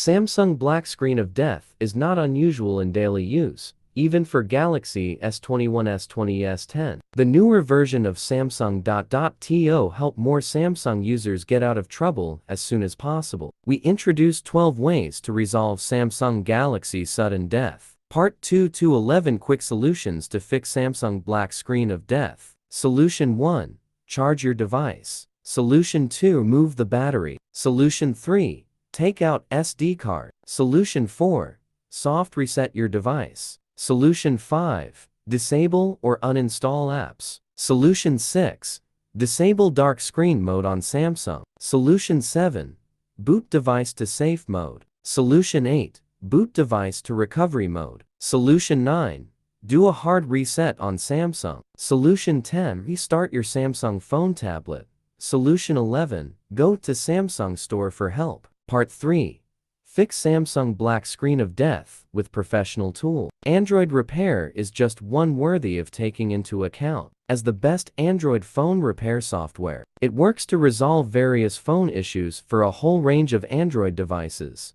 Samsung black screen of death is not unusual in daily use, even for Galaxy S21, S20, S10. The newer version of Samsung.to help more Samsung users get out of trouble as soon as possible. We introduced 12 ways to resolve Samsung Galaxy sudden death. Part 2 to 11 quick solutions to fix Samsung black screen of death. Solution 1. Charge your device. Solution 2. Remove the battery. Solution 3. Take out SD card. Solution 4. Soft reset your device. Solution 5. Disable or uninstall apps. Solution 6. Disable dark screen mode on Samsung. Solution 7. Boot device to safe mode. Solution 8. Boot device to recovery mode. Solution 9. Do a hard reset on Samsung. Solution 10. Restart your Samsung phone tablet. Solution 11. Go to Samsung store for help. Part 3. Fix Samsung black screen of death with professional tool. Android repair is just one worthy of taking into account. As the best Android phone repair software, it works to resolve various phone issues for a whole range of Android devices.